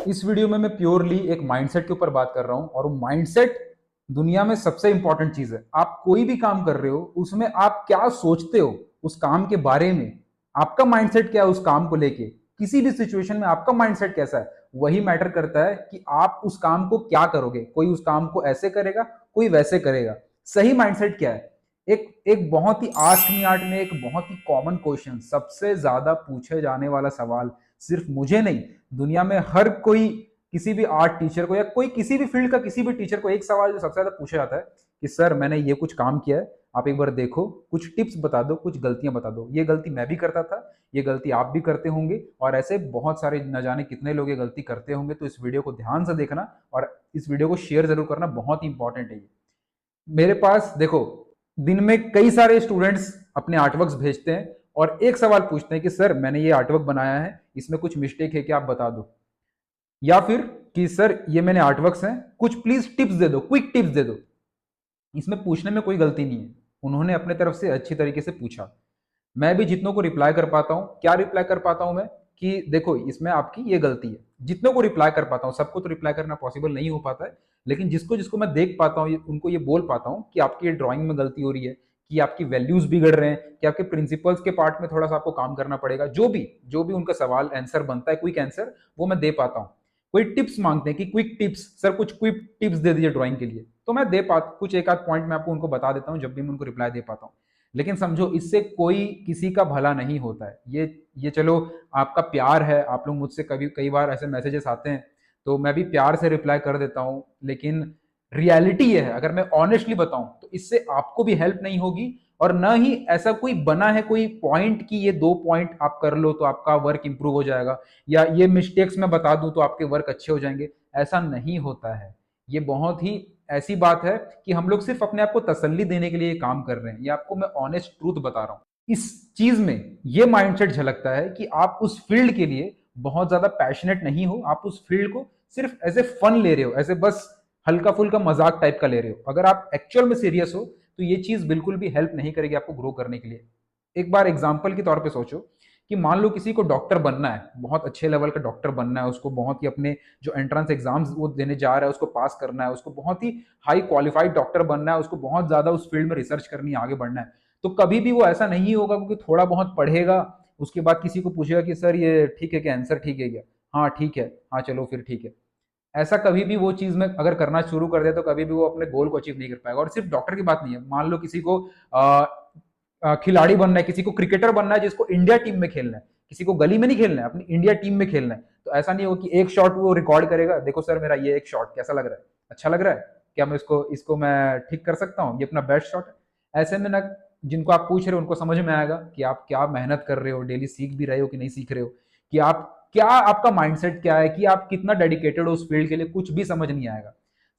इस वीडियो में मैं प्योरली एक माइंडसेट के ऊपर बात कर रहा हूं और वो माइंडसेट दुनिया में सबसे इंपॉर्टेंट चीज है। आप कोई भी काम कर रहे हो उसमें आप क्या सोचते हो उस काम के बारे में, आपका माइंडसेट क्या है उस काम को लेके, किसी भी सिचुएशन में आपका माइंडसेट कैसा है वही मैटर करता है कि आप उस काम को क्या करोगे। कोई उस काम को ऐसे करेगा, कोई वैसे करेगा। सही माइंडसेट क्या है? एक एक बहुत ही आस्क मी आर्ट में एक बहुत ही कॉमन क्वेश्चन, सबसे ज्यादा पूछे जाने वाला सवाल, सिर्फ मुझे नहीं, दुनिया में हर कोई किसी भी आर्ट टीचर को या कोई किसी भी फील्ड का किसी भी टीचर को एक सवाल जो सबसे ज्यादा पूछा जाता है कि सर मैंने ये कुछ काम किया है, आप एक बार देखो, कुछ टिप्स बता दो, कुछ गलतियां बता दो। ये गलती मैं भी करता था, ये गलती आप भी करते होंगे और ऐसे बहुत सारे न जाने कितने लोग ये गलती करते होंगे। तो इस वीडियो को ध्यान से देखना और इस वीडियो को शेयर जरूर करना, बहुत ही इंपॉर्टेंट है ये। मेरे पास देखो, दिन में कई सारे स्टूडेंट्स अपने आर्टवर्क्स भेजते हैं और एक सवाल पूछते हैं कि सर मैंने ये आर्टवर्क बनाया है, इसमें कुछ मिस्टेक है क्या, आप बता दो। या फिर कि सर ये मैंने आर्टवर्क्स हैं, कुछ प्लीज टिप्स दे दो, क्विक टिप्स दे दो। इसमें पूछने में कोई गलती नहीं है, उन्होंने अपने तरफ से अच्छी तरीके से पूछा। मैं भी जितनों को रिप्लाई कर पाता हूं, क्या रिप्लाई कर पाता हूं मैं कि देखो इसमें आपकी ये गलती है, जितनों को रिप्लाई कर पाता हूं। सबको तो रिप्लाई करना पॉसिबल नहीं हो पाता है, लेकिन जिसको जिसको मैं देख पाता हूं उनको ये बोल पाता हूं कि आपकी ड्राइंग में गलती हो रही है, कि आपकी वैल्यूज बिगड़ रहे हैं, कि आपके प्रिंसिपल्स के पार्ट में थोड़ा सा आपको काम करना पड़ेगा। जो भी उनका सवाल आंसर बनता है, क्विक आंसर, वो मैं दे पाता हूँ। कोई टिप्स मांगते हैं कि क्विक टिप्स, सर कुछ क्विक टिप्स दे दीजिए ड्राइंग के लिए, तो मैं दे पाता, कुछ एक आध पॉइंट मैं आपको उनको बता देता हूँ जब भी मैं उनको रिप्लाई दे पाता हूँ। लेकिन समझो इससे कोई किसी का भला नहीं होता है। ये चलो आपका प्यार है, आप लोग मुझसे कभी कई बार ऐसे मैसेजेस आते हैं तो मैं भी प्यार से रिप्लाई कर देता हूँ, लेकिन रियलिटी ये है, अगर मैं ऑनेस्टली बताऊं तो इससे आपको भी हेल्प नहीं होगी और ना ही ऐसा कोई बना है कोई पॉइंट कि ये 2 पॉइंट आप कर लो तो आपका वर्क इंप्रूव हो जाएगा, या ये मिस्टेक्स मैं बता दूं तो आपके वर्क अच्छे हो जाएंगे। ऐसा नहीं होता है। ये बहुत ही ऐसी बात है कि हम लोग सिर्फ अपने आप को तसल्ली देने के लिए काम कर रहे हैं। ये आपको मैं ऑनेस्ट ट्रूथ बता रहा हूं। इस चीज में ये माइंडसेट झलकता है कि आप उस फील्ड के लिए बहुत ज्यादा पैशनेट नहीं हो, आप उस फील्ड को सिर्फ एज ए फन ले रहे हो, ऐसे बस हल्का फुल्का मजाक टाइप का ले रहे हो। अगर आप एक्चुअल में सीरियस हो तो ये चीज बिल्कुल भी हेल्प नहीं करेगी आपको ग्रो करने के लिए। एक बार एग्जाम्पल के तौर पे सोचो कि मान लो किसी को डॉक्टर बनना है, बहुत अच्छे लेवल का डॉक्टर बनना है, उसको बहुत ही अपने जो एंट्रेंस एग्जाम्स वो देने जा रहा है उसको पास करना है, उसको बहुत ही हाई क्वालिफाइड डॉक्टर बनना है, उसको बहुत ज्यादा उस फील्ड में रिसर्च करनी है, आगे बढ़ना है। तो कभी भी वो ऐसा नहीं होगा क्योंकि थोड़ा बहुत पढ़ेगा, उसके बाद किसी को पूछेगा कि सर ये ठीक है क्या, आंसर ठीक है क्या, हाँ ठीक है, हाँ चलो फिर ठीक है। ऐसा कभी भी वो चीज में अगर करना शुरू कर दे तो कभी भी वो अपने गोल को अचीव नहीं कर पाएगा। और सिर्फ डॉक्टर की बात नहीं है, मान लो किसी को खिलाड़ी बनना है, किसी को क्रिकेटर बनना है जिसको इंडिया टीम में खेलना है, किसी को गली में नहीं खेलना है, अपनी इंडिया टीम में खेलना है, तो ऐसा नहीं होगा कि एक शॉट वो रिकॉर्ड करेगा, देखो सर मेरा ये एक शॉट कैसा लग रहा है, अच्छा लग रहा है क्या, मैं इसको इसको मैं ठीक कर सकता हूँ, ये अपना बेस्ट शॉट है। ऐसे में ना जिनको आप पूछ रहे हो उनको समझ में आएगा कि आप क्या मेहनत कर रहे हो, डेली सीख भी रहे हो कि नहीं सीख रहे हो, कि आप क्या, आपका माइंडसेट क्या है, कि आप कितना डेडिकेटेड हो उस फील्ड के लिए, कुछ भी समझ नहीं आएगा।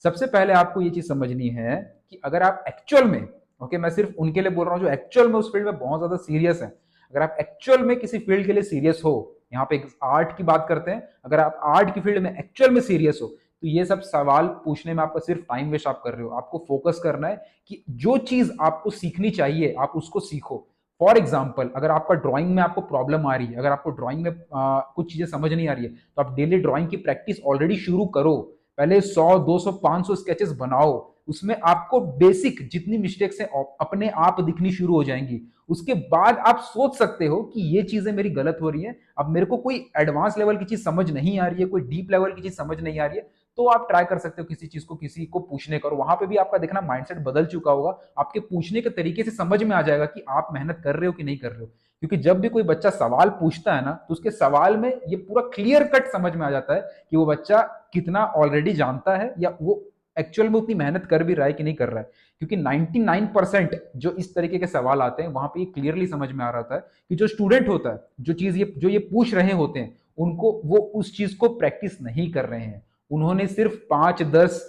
सबसे पहले आपको ये चीज समझनी है कि अगर आप एक्चुअल में, ओके मैं सिर्फ उनके लिए बोल रहा हूं जो एक्चुअल में उस फील्ड में बहुत ज्यादा सीरियस है, अगर आप एक्चुअल में किसी फील्ड के लिए सीरियस हो, यहाँ पे आर्ट की बात करते हैं, अगर आप आर्ट की फील्ड में एक्चुअल में सीरियस हो तो ये सब सवाल पूछने में आपका सिर्फ टाइम वेस्ट आप कर रहे हो। आपको फोकस करना है कि जो चीज आपको सीखनी चाहिए आप उसको सीखो। फॉर एग्जाम्पल, अगर आपका ड्राइंग में आपको प्रॉब्लम आ रही है, अगर आपको ड्राइंग में कुछ चीजें समझ नहीं आ रही है, तो आप डेली ड्राइंग की प्रैक्टिस ऑलरेडी शुरू करो। पहले 100 200 500 स्केचेस बनाओ, उसमें आपको बेसिक जितनी मिस्टेक्स हैं अपने आप दिखनी शुरू हो जाएंगी। उसके बाद आप सोच सकते हो कि ये चीजें मेरी गलत हो रही है, अब मेरे को कोई एडवांस लेवल की चीज समझ नहीं आ रही है, कोई डीप लेवल की चीज समझ नहीं आ रही है, तो आप ट्राई कर सकते हो किसी चीज को किसी को पूछने करो। वहां पे भी आपका देखना माइंडसेट बदल चुका होगा, आपके पूछने के तरीके से समझ में आ जाएगा कि आप मेहनत कर रहे हो कि नहीं कर रहे हो। क्योंकि जब भी कोई बच्चा सवाल पूछता है ना तो उसके सवाल में ये पूरा क्लियर कट समझ में आ जाता है कि वो बच्चा कितना ऑलरेडी जानता है या वो एक्चुअल में उतनी मेहनत कर भी रहा है कि नहीं कर रहा है। क्योंकि 99% जो इस तरीके के सवाल आते हैं वहां पे ये क्लियरली समझ में आ रहा है कि जो स्टूडेंट होता है, जो ये पूछ रहे होते हैं, उनको वो उस चीज को प्रैक्टिस नहीं कर रहे हैं। उन्होंने सिर्फ 5-10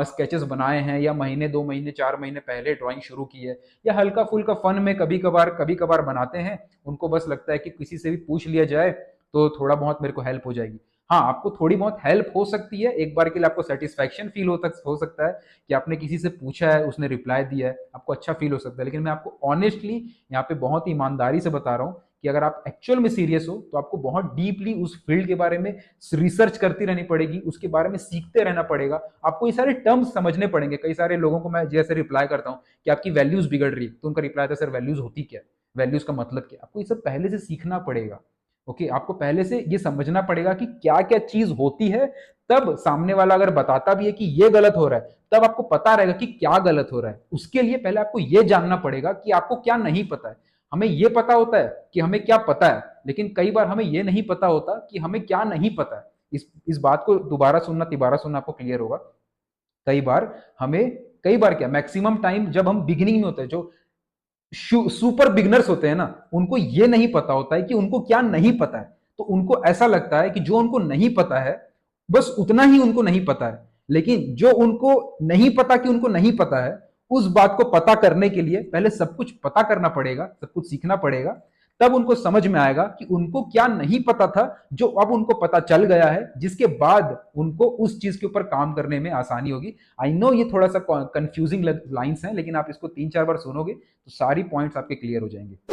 स्केचेस बनाए हैं, या महीने 2 महीने 4 महीने पहले ड्राइंग शुरू की है, या हल्का फुल्का फन में कभी कभार बनाते हैं। उनको बस लगता है कि किसी से भी पूछ लिया जाए तो थोड़ा बहुत मेरे को हेल्प हो जाएगी। हाँ, आपको थोड़ी बहुत हेल्प हो सकती है, एक बार के लिए आपको सेटिस्फैक्शन फील हो सकता है कि आपने किसी से पूछा है, उसने रिप्लाई दिया है, आपको अच्छा फील हो सकता है। लेकिन मैं आपको ऑनेस्टली यहाँ पे बहुत ईमानदारी से बता रहा हूँ कि अगर आप एक्चुअल में सीरियस हो तो आपको बहुत डीपली उस फील्ड के बारे में रिसर्च करती रहनी पड़ेगी, उसके बारे में सीखते रहना पड़ेगा, आपको ये सारे टर्म्स समझने पड़ेंगे। कई सारे लोगों को मैं जैसे रिप्लाई करता हूँ कि आपकी वैल्यूज बिगड़ रही है, तो उनका रिप्लाई था सर वैल्यूज होती क्या, वैल्यूज का मतलब क्या। आपको ये सब पहले से सीखना पड़ेगा। ओके, आपको पहले से ये समझना पड़ेगा कि क्या क्या चीज होती है, तब सामने वाला अगर बताता भी है कि ये गलत हो रहा है, तब आपको पता रहेगा कि क्या गलत हो रहा है। उसके लिए पहले आपको ये जानना पड़ेगा कि आपको क्या नहीं पता है। हमें ये पता होता है कि हमें क्या पता है, लेकिन कई बार हमें ये नहीं पता होता कि हमें क्या नहीं पता है। इस बात को दोबारा सुनना तिबारा सुनना, आपको क्लियर होगा। कई बार हमें, कई बार क्या, मैक्सिमम टाइम जब हम बिगिनिंग में होते हैं, जो सुपर बिगनर्स होते हैं ना, उनको ये नहीं पता होता है कि उनको क्या नहीं पता है। तो उनको ऐसा लगता है कि जो उनको नहीं पता है बस उतना ही उनको नहीं पता है। लेकिन जो उनको नहीं पता कि उनको नहीं पता है, उस बात को पता करने के लिए पहले सब कुछ पता करना पड़ेगा, सब कुछ सीखना पड़ेगा। तब उनको समझ में आएगा कि उनको क्या नहीं पता था, जो अब उनको पता चल गया है, जिसके बाद उनको उस चीज के ऊपर काम करने में आसानी होगी। आई नो ये थोड़ा सा कंफ्यूजिंग लाइंस हैं, लेकिन आप इसको 3-4 बार सुनोगे तो सारी पॉइंट्स आपके क्लियर हो जाएंगे।